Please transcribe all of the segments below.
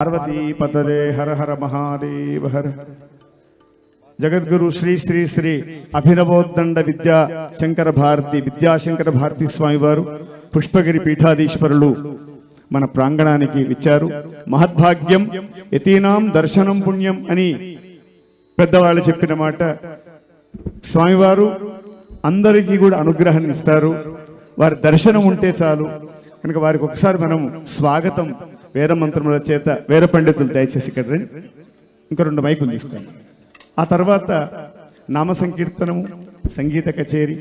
पार्वती पतदे हर हर महादेव हर जगद्गुरु श्री श्री श्री अभिनवोद्दंड विद्या शंकर भारती स्वामी वारु पुष्पगिरी पीठाधीश्वरुलु मन प्रांगणानिकी विच्चारु। महद्भाग्यम यतीनां दर्शनं पुण्यम अनि పెద్దవాళ్ళు చెప్పిన మాట స్వామివారు అందరికీ కూడా అనుగ్రహాన్ని ఇస్తారు. వారి దర్శనం ఉంటే చాలు కనుక వారికి ఒకసారి మనం స్వాగతం వేద మంత్రముల చేత వేద పండితులు దయచేసి ఇక్కడ రండి. ఇంకా 2 మైకులు తీసుకోండి. ఆ తర్వాత నామ సంకీర్తనము, సంగీత కచేరీ,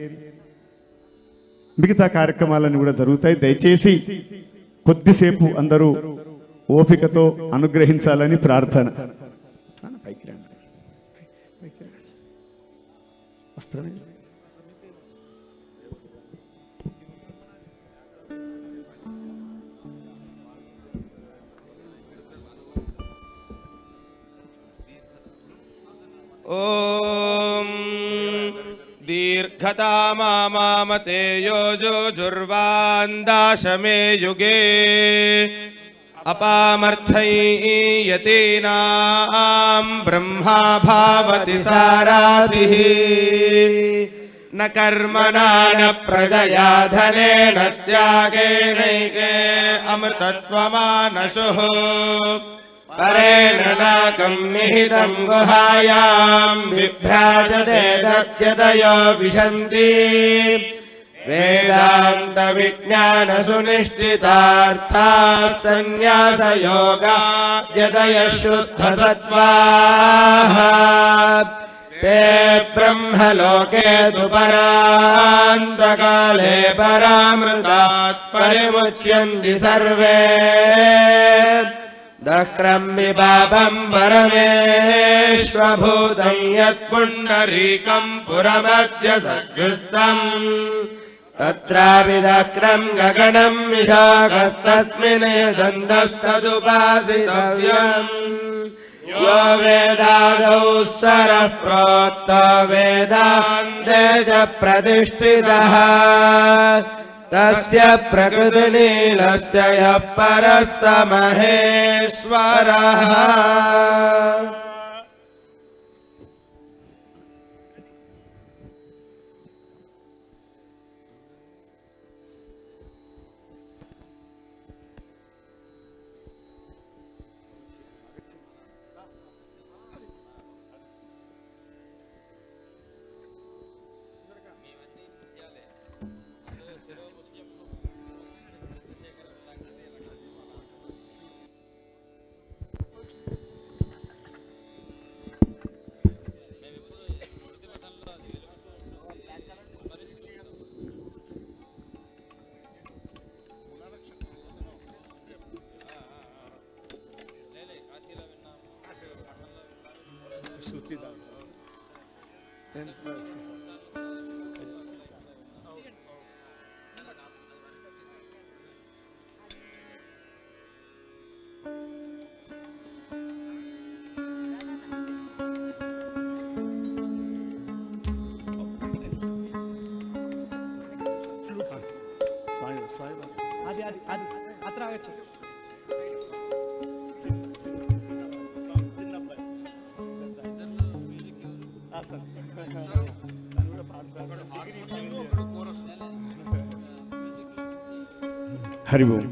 మిగతా కార్యక్రమాలన్నీ కూడా జరుగుతాయి. దయచేసి కొద్దిసేపు అందరూ ఓపికతో అనుగ్రహించాలని ప్రార్థన. ओम दीर्घतामामते योजुर्वान्दाशमे युगे अपामर्थयतीनां ब्रह्मा भावति साराधिः न कर्मणा न प्रजया धनेन त्यागेनैके अमृतत्वमानशुः परेण नाकं निहितं गुहायां विभ्राजते दत्यदयो विशन्ति वेदान्त विज्ञान सुनिश्चितार्थाः संन्यास योगा यदयः शुद्ध सत्त्वाः ते ब्रह्मलोके तु परान्तकाले परामृतात् परिमुच्यन्ति सर्वे दक्रं विपापं परमेश्वभूतं यत्पुण्डरीकं पुरमद्य सद्गुस्तम् तत्रापि दक्रं गगनं विशाखस्तस्मिन् यदन्तस्तदुपासितव्यम् यो वेदादौ स्वरः प्रोक्तो वेदान्ते च प्रतिष्ठितः तस्य प्रकृतिनीलस्य यः परः स महेश्वरः। हरि ओम।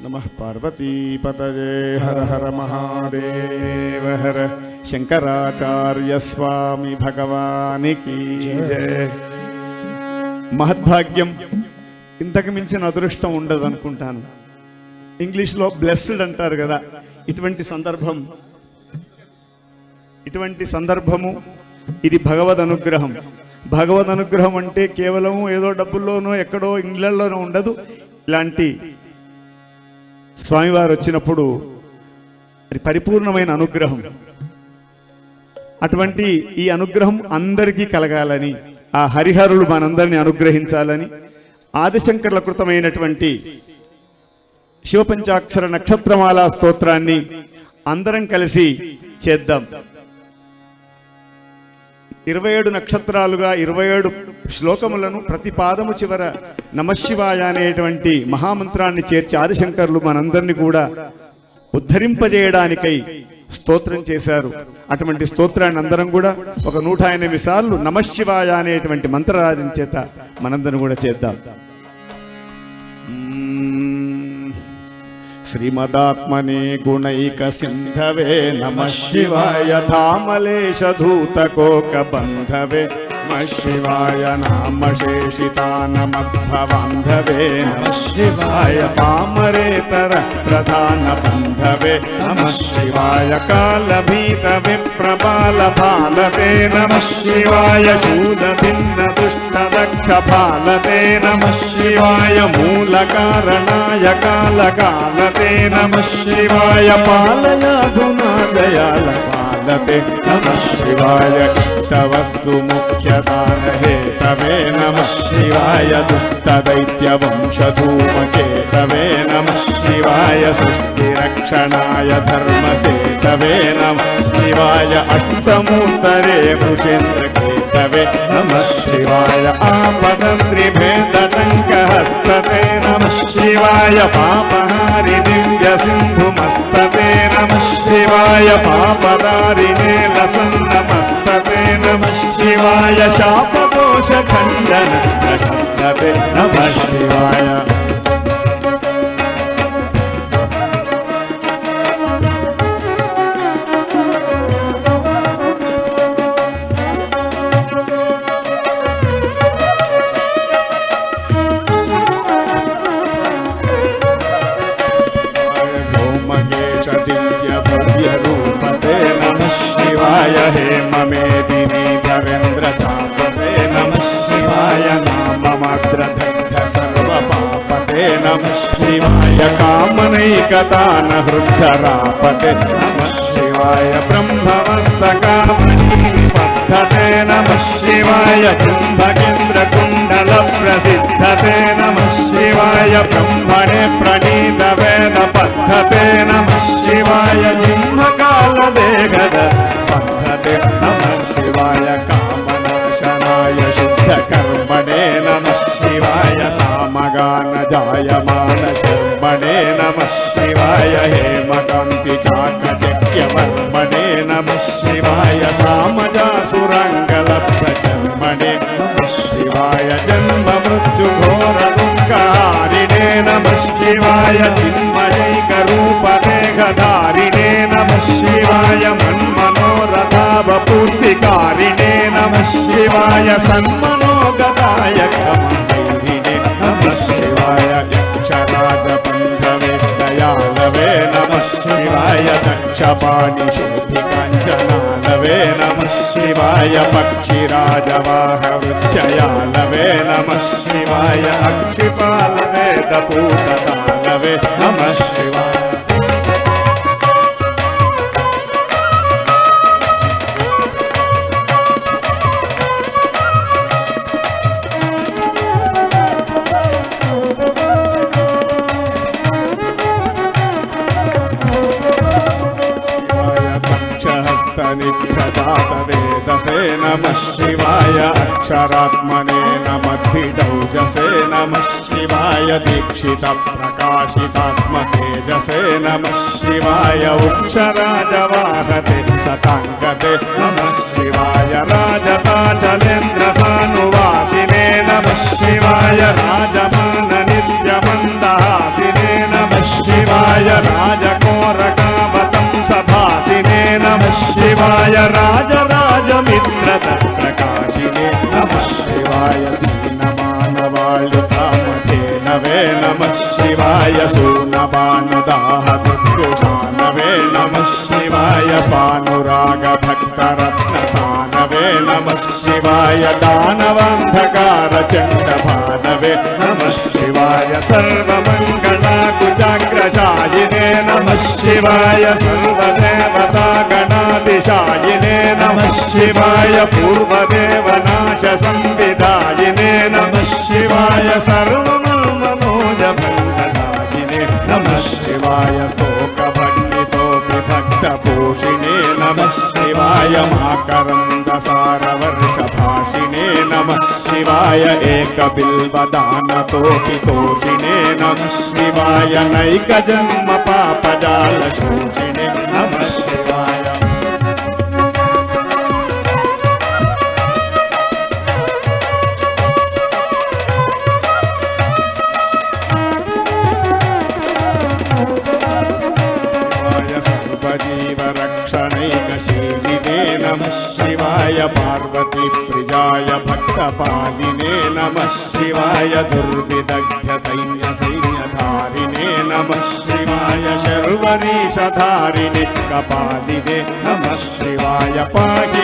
नमः पार्वती पतये हर हर महादेव हर शंकराचार्य स्वामी भगवान की जय। महद्भाग्यम ఇంతకు మించిన అదృష్టం ఉండదు అనుకుంటాను. ఇంగ్లీష్లో బ్లెస్డ్ అంటారు కదా. ఇటువంటి సందర్భము ఇది భగవద్ అనుగ్రహం. భగవద్ అనుగ్రహం అంటే కేవలం ఏదో డబ్బుల్లోనో ఎక్కడో ఇండ్లలోనో ఉండదు. ఇలాంటి స్వామివారు వచ్చినప్పుడు అది పరిపూర్ణమైన అనుగ్రహం. అటువంటి ఈ అనుగ్రహం అందరికీ కలగాలని, ఆ హరిహరులు మనందరినీ అనుగ్రహించాలని ఆదిశంకర్ల కృతమైనటువంటి శివపంచాక్షర నక్షత్రమాల స్తోత్రాన్ని అందరం కలిసి చేద్దాం. 27 నక్షత్రాలుగా 27 శ్లోకములను ప్రతి పాదము చివర నమశివాయ అనేటువంటి మహామంత్రాన్ని చేర్చి ఆదిశంకరులు మనందరినీ కూడా ఉద్ధరింపజేయడానికై స్తోత్రం చేశారు. అటువంటి స్తోత్రాన్ని అందరం కూడా ఒక 108 సార్లు నమశివాయ అనేటువంటి మంత్రరాజం చేత మనందరం కూడా చేద్దాం. శ్రీమదాత్మనే గుణైక సింధవే నమః శివాయ ధామలేశ ధూతకోక బంధవే నమః శివాయ నామశేషితానమద్భవాంధవే నమః శివాయ పామరేతర ప్రధాన బంధవే నమః శివాయ కాలభీత విప్రబాల భాలతే నమః శివాయ శూల భిన్న దుష్ట దక్ష భాలతే నమః శివాయ మూల కారణాయ కాలకాలతే నమః శివాయ పాలయాధునా దయాల పాలతే నమః శివాయ ఇష్టవస్తు ముఖ్యదాన హేతవే నమః శివాయ దుష్ట దైత్య వంశధూమకేతవే నమః శివాయ సృష్టి రక్షణాయ ధర్మసేతవే నమః శివాయ అష్టమూర్తరే వృషేంద్రకేతవే నమః శివాయ ఆపదంత్రిభేదటంకహస్తతే నమః శివాయ పాపహారి దివ్య సింధుమస్తతే నమః శివాయ పాపదారిణే లసన్నమస్తతే నమః శివాయ శాపదోష ఖండన ప్రశస్తతే నమః శివాయ हेममेदिनी धरेन्द्र चापते नमः शिवाय नाममात्रदग्ध सर्वपापते नमः शिवाय कामनैकदान हृद्धरापते नमः शिवाय ब्रह्मवस्तकामनी पद्धते नमः शिवाय कुम्भकेन्द्रकुण्डल प्रसिद्धते नमः शिवाय ब्रह्मणे प्रणीत वेद पद्धते नमः शिवाय जिह्मकालदेहद पद्धते नमः शिवाय कामनाशनाय शुद्धकर्मणे नमः शिवाय सामगान जायमान शर्मणे नमः शिवाय हेमकान्ति चाकचक्यवर्मणे नमः शिवाय सामजासुराङ्गलप्रचर्मणे नमः शिवाय जन्म मृत्युघोरदुःखहारिणे नमः शिवाय चिन्मयैकरूपदेहधारिणे नमः शिवाय मन्मनोरथावपूर्तिकारिणे नमः शिवाय सन्मनोगताय कमलैरिणे नमः शिवाय यक्षराजबन्धवे दयालवे नमः शिवाय दक्षपाणिशोभिकाञ्चनालवे नमः शिवाय पक्षिराजवाहवृक्षयालवे नमः शिवाय अक्षिपालवेदपूततालवे नमः शिवाय नित्यदातवेदसे नमः शिवाय अक्षरात्मने नमद्भिडौजसे नमः शिवाय दीक्षितप्रकाशितात्मतेजसे नमः शिवाय उक्षराजवाहते सताङ्गते नमः शिवाय राजताचलेन्द्रसानुवासिने नमः शिवाय राजमाननित्यमन्दहासिने नमः शिवाय राजकोरकावतं सभासिने नमः शिवाय राजराजमित्रद प्रकाशिने नमः शिवाय दीनमानवाळ्युकामधेनवे नमः शिवाय सूनबाणदाहदुर्गुषानवे नमः शिवाय स्वानुरागभक्तरत्नसानवे नमः शिवाय दानवान्धकारचण्डभानवे नमः शिवाय सर्वमङ्गलाकुचाग्रशायिने नमः शिवाय सर्वदेवतागणादिशायिने नमः शिवाय पूर्वदेवनाशसंविदायिने नमः शिवाय सर्वमनोजभङ्गदायिने नमः भक्तपोषिणे नमः शिवाय माकरन्दसारवर्षभाषिणे नमः शिवाय एकबिल्वदानतोपितोषिणे नमः शिवाय नैकजन्म पापजालशोषिणे नमः शिवाय सर्वजीवरक्षणैकशीलिने नमः शिवाय पार्वतीप्रियाय भक्तपालिने नमः शिवाय दुर्विदग्धसैन्यधारिणे नमः शिवाय शर्वरीशधारिणे कपालिने नमः शिवाय पाहि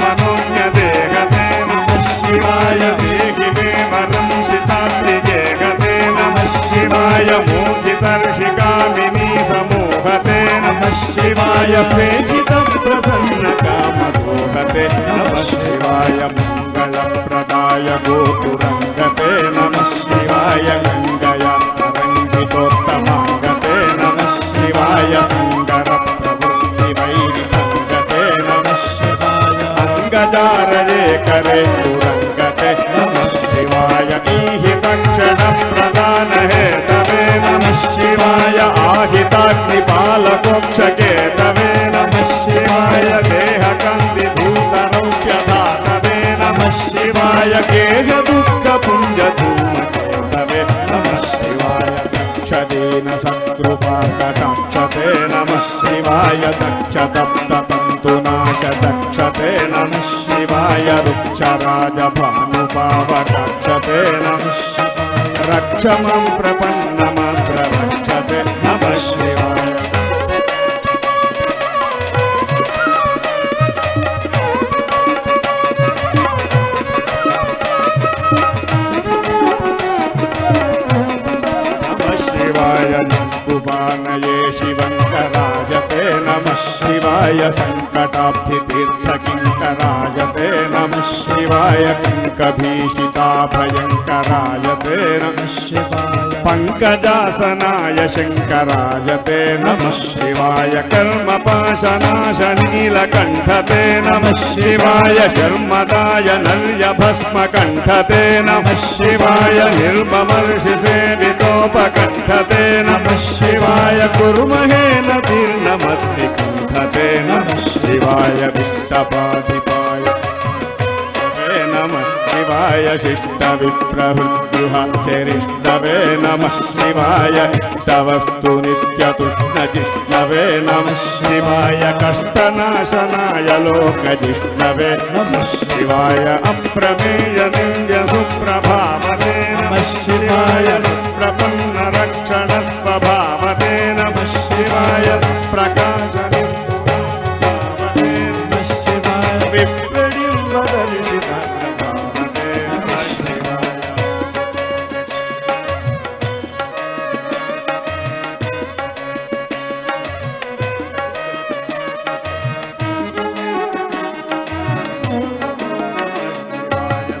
मनोन्यदेहते नमः शिवाय देहि मे वरं सितात्रिजेहते नमः शिवाय मोहितर्षिकामिनी समूहते नमः शिवाय स्वेहितं प्रसन्नकामदोहते नमः शिवाय मङ्गलप्रदाय गोपुरङ्गते नमः शिवाय गङ्गया तरङ्गितोत्तमाङ्गते नमः शिवाय सङ्गरप्रवृत्तिवैरितङ्गते नमः शिवाय अङ्गजारये करे पुरङ्गते नमः शिवाय ईहितक्षणप्रदानहेतवे नमः शिवाय आहिताग्निपालकोक्षके तवे नमः शिवाय देहकन्दिभूतरौप्यधातवे नमः शिवाय गेहदुःखपुञ्जधूमके तवे नमः शिवाय दक्षदेन सत्कृपाकटाक्षते नमः शिवाय दक्षतप्ततन्तुनाशदक्षते नमः शिवाय रुक्षराजभानुपावकक्षते नमः रक्ष मं प्रपन्नमत्र रक्षते नमः शिवाय नमः शिवाय नकुपानये शिवङ्कराजते नमः शिवाय सङ्कटाब्धितीर्थकिङ्कराजते नमः शिवाय कङ्कभीषिताभयङ्कराजते नमः शिवाय पङ्कजासनाय शङ्कराजते नमः शिवाय कर्मपाशनाशनीलकण्ठते नमः शिवाय शर्मदाय नर्यभस्मकण्ठते नमः शिवाय निर्ममर्षिसेवितोपकण्ठते नमः शिवाय कुर्महेन तीर्णमद्विकण्ठते नमः शिवाय विष्टपाधिपाय नमः शिवाय शिष्टविप्रहृद्गृहाचरिष्टवे नमः शिवाय इष्टवस्तुनित्यतुष्णजिष्णवे नमः शिवाय कष्टनाशनाय लोकजिष्णवे नमः शिवाय अप्रमेय निन्द्यसुप्रभावते नमः शिवाय सुप्रपन्नरक्षणस्वभावते नमः शिवाय प्रकाशनिस्फुरभावते नमः शिवाय विप्रडिम्बदर्शिता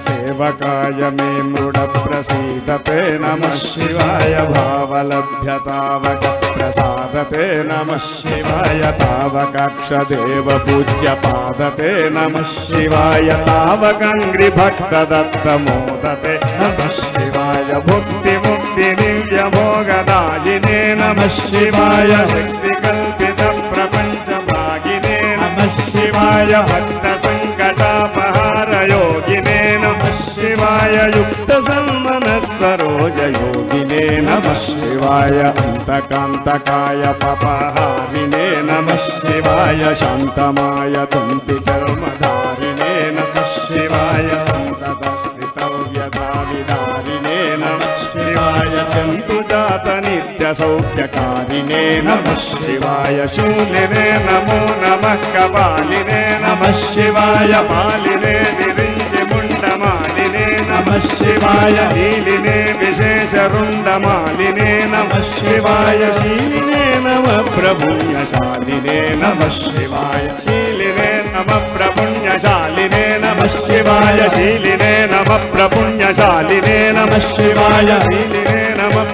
सेवकाय मे मृड प्रसीदते नमः शिवाय भावलभ्यतावक प्रसादते नमः शिवाय तावकाक्षदेव पूज्य पादते नमः शिवाय तावकङ्घ्रिभक्तदत्तमोदते नमः शिवाय भुक्तिमुक्तिनित्यभोगदायिने नमः शिवाय शक्तिकल्पितप्रपञ्चभागिने नमः शिवाय भक्तसङ्कटापहारयोगिने नमः शिवाय युक्तसन्मनस्सरोजयोगिने नमः शिवाय अन्तकान्तकाय पपहारिणे नमः शिवाय शान्तमाय कुन्तिचर्मधारिणे नमः शिवाय सन्ततश्रितव्यधाविधारिणे नमः शिवाय जन्तुजातनित्यसौख्यकारिणे नमः शिवाय शूलिने नमो नमः कपालिने नमः शिवाय पालिने विरिञ्चिमुण्डमालिने नमः शिवाय लीलिने विशेषरुण्डमालिने नमः शिवाय शीलिने नमः प्रभुण्यशालिने नमः शिवाय शीलिने नमः प्रपुण्यशालिने नमः शिवाय शीलिने नमः प्रपुण्यशालिने नमः शिवाय शीलिने नमः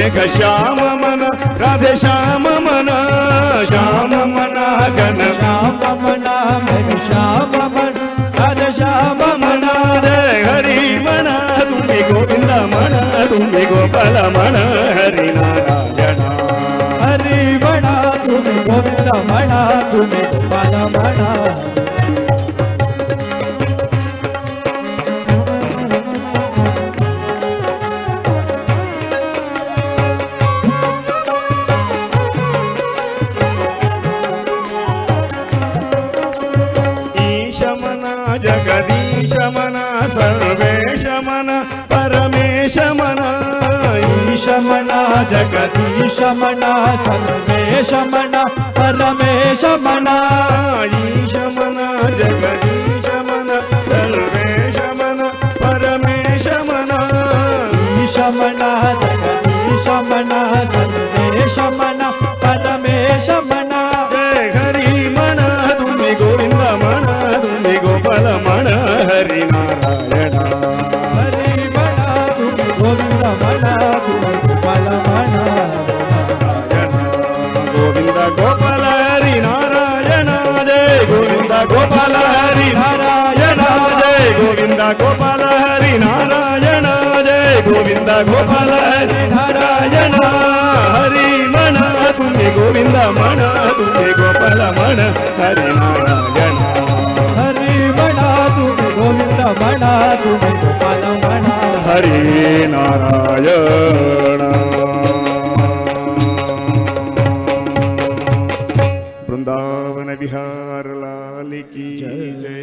ಮೇಘ ಶ್ಯಾಮ ಮನ ರಾಧೆ ಶ್ಯಾಮ ಮನ ಶ್ಯಾಮ ಮನ ಘನ ಶ್ಯಾಮ ಮನ ಮೇಘ ಶ್ಯಾಮ ಮನ ರಾಧೆ ಶ್ಯಾಮ ಮನ ಜಯ ಹರಿ ಮಣ ತುಂಬಿ ಗೋವಿಂದ ಮಣ ತುಂಬಿ ಗೋಪಾಲ ಮಣ ಹರಿ ನಾರಾಯಣ ಹರಿ ಮಣ ತುಮಿ ಗೋವಿಂದ ಮಣ ತುಮಿ ಗೋಪಾಲ ಮಣ जगदीश मन सर्वेश मन परमेश मन ईश मन जगदीश मन सर्वेश मन परमेश मन ईश मन जगदीश मन सर्वेश मन परमेश मन ईश मन जगदीश मन सर्वेश मन परमेश मन जय हरि मन तुम्हें गोविंद मन तुम्हें गोपाल मन हरि नारायण हरि मन तुम गोविंद मन तुम गोपाल मन गोविंद गोपाल हरि नारायण जय गोविंद गोपाल हरि नारायण जय गोविंद गोपाल हरि नारायण जय गोविंद गोपाल हरि नारायण हरि मन तुम्हें गोविंद मन तुम्हें गोपाल मन हरि नारायण हरि मन तुम गोविंद मन तुम गोपाल मन हरि नारायण वृंदावन विहार लाल की जय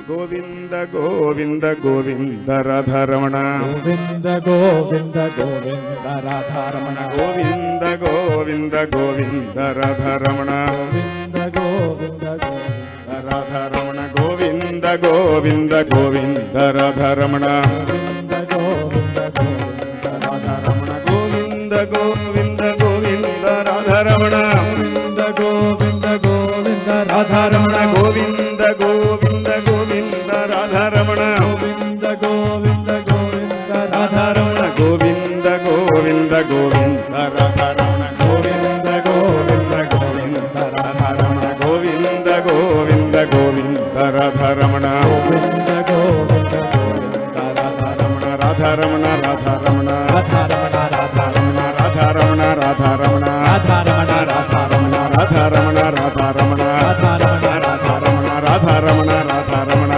गोविंद गोविंद गोविंद राधारमण गोविंद गोविंद गोविंद राधारमण गोविंद गोविंद गोविंद राधारमण गोविंद गोविंद गोविंद राधारमण गोविंद गोविंद गोविंद राधारमण गोविंद गोविंद गोविंद राधारमण गोविंद गोविंद गोविंद राधारमण गोविंद गोविंद गोविंद राधारमण गोविंद गोविंद गोविंद राधारमण गोविंद गोविंद गोविंद राधारमण गोविंद गोविंद गोविंद राधारमण गोविंद गोविंद गोविंद राधारमण गोविंद गोविंद गोविंद राधारमण गोविंद गोविंद गोविंद राधारमण राधारमण राधारमण राधारमण राधारमण राधारमण राधारमण राधारमण राधारमण राधारमण राधारमण राधारमण राधारमण राधारमण राधारमण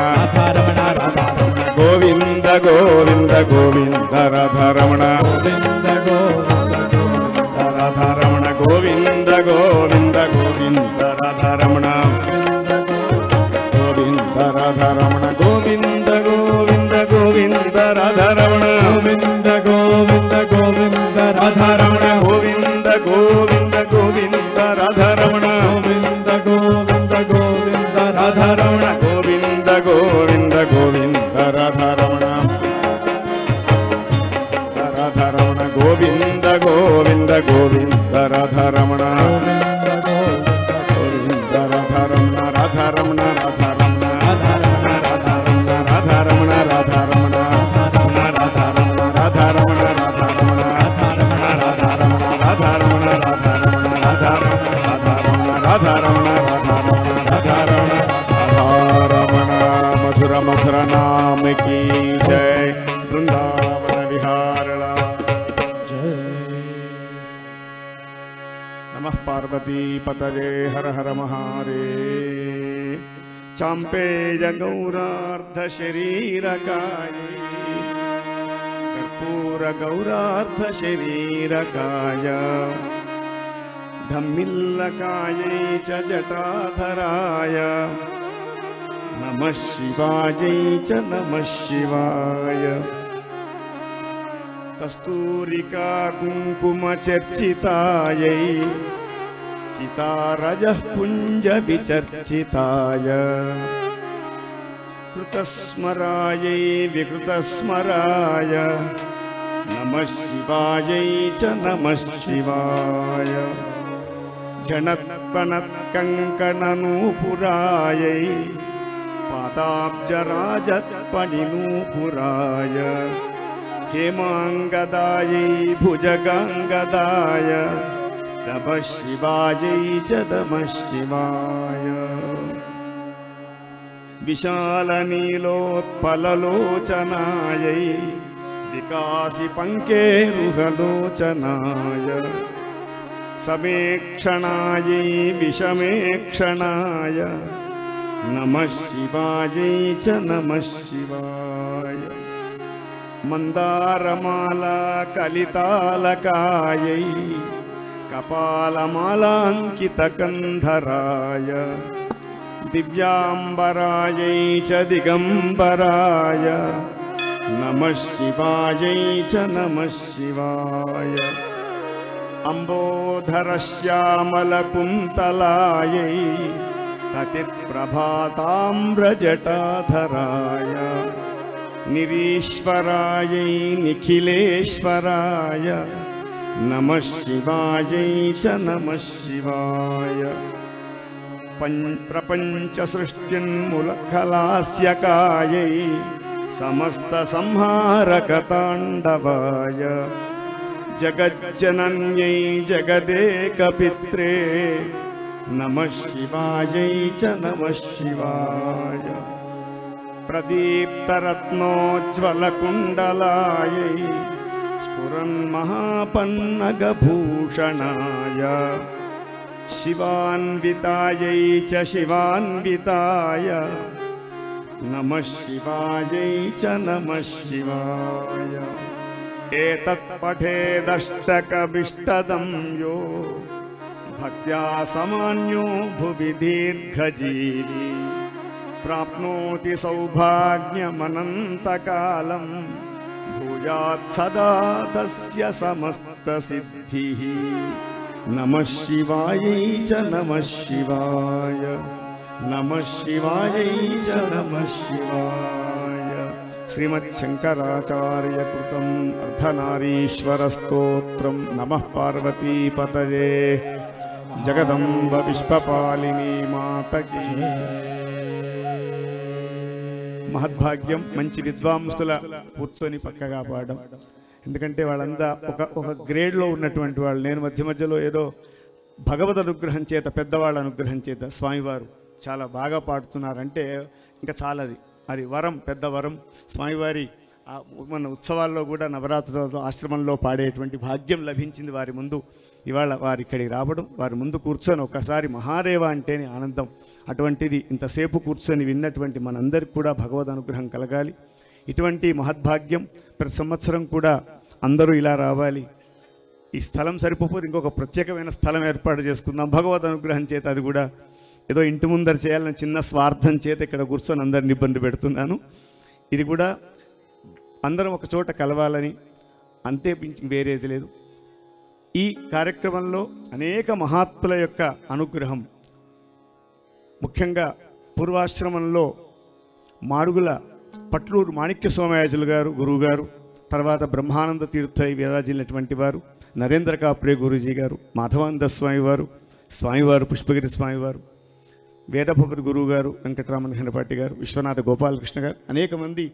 राधारमण गोविंद गोविंद गोविंद राधारमण गोविंद गोविंद गोविंद राधारमण गोविंद गोविंद गोविंद राधारमण गोविंद राधारमण गोविंद गोविंद गोविंद राधारमण गोविंद गोविंद गोविंद राधारमण गोविंद गोविंद गोविंद राधारमण गोविंद गोविंद गोविंद राधारमण गोविंद गोविंद गोविंद राधारमण राधारमण गोविंद गोविंद गोविंद राधारमण गोविंद राधारमण राधारमण राधारमण राधारमण राधारमण राधारमण राधारमण राधारमण राधारमण राधारमण राधारमण राधारमण मधुर मधुर नाम की जय वृंदावन विहार जय नमः पार्वती पतये हर हर महादेव चांपे गौरार्ध शरीरकाय कर्पूर गौरार्ध शरीरकाय धम्मिल्लकायै च जटाधराय नमः शिवायै च नमः शिवाय कस्तूरिका कुंकुम चर्चितायै चितारजः पुंज विचर्चिताय कृतस्मरायै विकृतस्मराय नमः शिवायै च नमः शिवाय झणत्पणत्कङ्कणनूपुरायै पादाब्जराजत्पणिनूपुराय हेमाङ्गदायै भुजगाङ्गदाय नमः शिवायै च नमः शिवाय विशालनीलोत्पललोचनायै विकासिपङ्केरुहलोचनाय समेक्षणायै विषमेक्षणाय नमः शिवायै च नमः शिवाय मन्दारमाला कलितालकायै कपालमालाङ्कितकन्धराय दिव्याम्बरायै च दिगम्बराय नमः शिवायै च नमः शिवाय अम्बोधरश्यामलकुन्तलायै तटिप्रभाताम्रजटाधराय निरीश्वरायै निखिलेश्वराय नमः शिवायै च नमः शिवाय प्रपञ्चसृष्टिन्मुलखलास्यकायै समस्तसंहारकताण्डवाय जगज्जनन्यै जगदेकपित्रे नमः शिवायै च नमः शिवाय प्रदीप्तरत्नोज्ज्वलकुण्डलायै स्फुरन्महापन्नगभूषणाय शिवान्वितायै च शिवान्विताय नमः शिवायै च नमः शिवाय एतत् पठेदष्टकमिष्टदं यो भक्त्या समान्यो भुवि दीर्घजीवी प्राप्नोति सौभाग्यमनन्तकालं भूयात् सदा तस्य समस्तसिद्धिः नमः शिवायै च नमः शिवाय नमः शिवायै च नमः शिवाय श्रीमच्छंकराचार्यकृतम् अर्धनारीश्वरस्तोत्रं नमः पार्वतीपतये जगदम्ब विश्वपालिनी मातकी మహద్భాగ్యం మంచి విద్వాంసుల కూర్చొని పక్కగా పాడడం. ఎందుకంటే వాళ్ళంతా ఒక గ్రేడ్లో ఉన్నటువంటి వాళ్ళు. నేను మధ్య మధ్యలో ఏదో భగవద్ అనుగ్రహం చేత, పెద్దవాళ్ళ అనుగ్రహం చేత స్వామివారు చాలా బాగా పాడుతున్నారంటే ఇంకా చాలది. అది వరం, పెద్ద వరం. స్వామివారి మన ఉత్సవాల్లో కూడా నవరాత్రులలో ఆశ్రమంలో పాడేటువంటి భాగ్యం లభించింది వారి ముందు. ఇవాళ వారి ఇక్కడికి రావడం, వారి ముందు కూర్చొని ఒకసారి మహాదేవ అంటేనే ఆనందం. అటువంటిది ఇంతసేపు కూర్చొని విన్నటువంటి మనందరికి కూడా భగవద్ అనుగ్రహం కలగాలి. ఇటువంటి మహద్భాగ్యం ప్రతి సంవత్సరం కూడా అందరూ ఇలా రావాలి. ఈ స్థలం సరిపోతే ఇంకొక ప్రత్యేకమైన స్థలం ఏర్పాటు చేసుకుందాం భగవద్ అనుగ్రహం చేత. అది కూడా ఏదో ఇంటి ముందర చేయాలని చిన్న స్వార్థం చేత ఇక్కడ కూర్చొని అందరిని ఇబ్బంది పెడుతున్నాను. ఇది కూడా అందరం ఒక చోట కలవాలని, అంతే వేరేది లేదు. ఈ కార్యక్రమంలో అనేక మహాత్ముల యొక్క అనుగ్రహం, ముఖ్యంగా పూర్వాశ్రమంలో మాడుగుల పట్లూరు మాణిక్య సోమయాజులు గారు గురువు గారు, తర్వాత బ్రహ్మానంద తీర్థ విరాజిల్లినటువంటి వారు నరేంద్ర కాప్రే గురూజీ గారు, మాధవానంద స్వామివారు పుష్పగిరి స్వామివారు, వేదభవరి గురువు గారు వెంకటరామన్ ఘనపాటి గారు, విశ్వనాథ గోపాలకృష్ణ గారు, అనేక మంది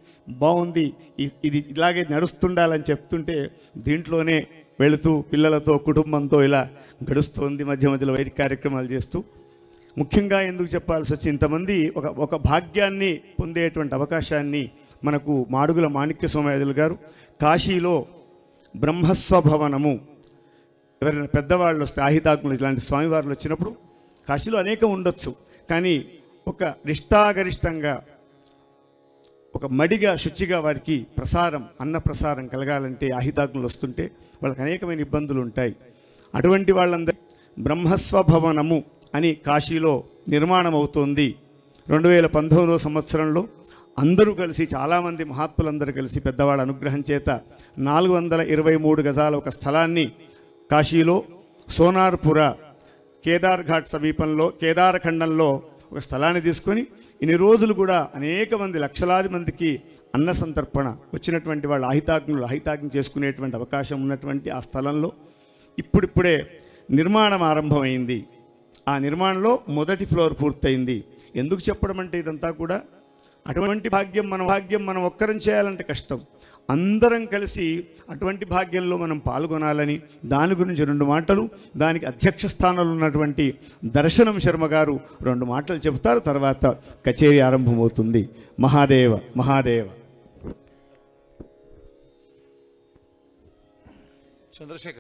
బాగుంది ఇది ఇలాగే నడుస్తుండాలని చెప్తుంటే దీంట్లోనే వెళుతూ పిల్లలతో కుటుంబంతో ఇలా గడుస్తోంది. మధ్య మధ్యలో వైదిక కార్యక్రమాలు చేస్తూ. ముఖ్యంగా ఎందుకు చెప్పాల్సి వచ్చి, ఇంతమంది ఒక భాగ్యాన్ని పొందేటువంటి అవకాశాన్ని మనకు మాడుగుల మాణిక్య సోమయాజులు గారు కాశీలో బ్రహ్మస్వభవనము, ఎవరైనా పెద్దవాళ్ళు వస్తే ఆహితాగ్నులు ఇలాంటి స్వామివార్లు వచ్చినప్పుడు, కాశీలో అనేకం ఉండొచ్చు కానీ ఒక నిష్ఠాగరిష్టంగా ఒక మడిగా శుచిగా వారికి ప్రసారం, అన్న ప్రసారం కలగాలంటే ఆహితాగ్నులు వస్తుంటే వాళ్ళకి అనేకమైన ఇబ్బందులు ఉంటాయి. అటువంటి వాళ్ళందరూ బ్రహ్మస్వభవనము అని కాశీలో నిర్మాణం అవుతోంది. 2019 సంవత్సరంలో అందరూ కలిసి, చాలామంది మహాత్ములందరూ కలిసి పెద్దవాళ్ళ అనుగ్రహం చేత 423 గజాల ఒక స్థలాన్ని కాశీలో సోనార్పుర కేదార్ ఘాట్ సమీపంలో కేదారఖండంలో ఒక స్థలాన్ని తీసుకొని ఇన్ని రోజులు కూడా అనేక మంది, లక్షలాది మందికి అన్న సంతర్పణ వచ్చినటువంటి వాళ్ళు ఆహితాగ్ని చేసుకునేటువంటి అవకాశం ఉన్నటువంటి ఆ స్థలంలో ఇప్పుడిప్పుడే నిర్మాణం ఆరంభమైంది. ఆ నిర్మాణంలో మొదటి ఫ్లోర్ పూర్తయింది. ఎందుకు చెప్పడం అంటే, ఇదంతా కూడా అటువంటి భాగ్యం మనం ఒక్కరం చేయాలంటే కష్టం. అందరం కలిసి అటువంటి భాగ్యంలో మనం పాల్గొనాలని దాని గురించి 2 మాటలు, దానికి అధ్యక్ష స్థానంలో ఉన్నటువంటి దర్శనం శర్మ గారు 2 మాటలు చెబుతారు. తర్వాత కచేరీ ఆరంభమవుతుంది. మహాదేవ మహాదేవ. చంద్రశేఖర్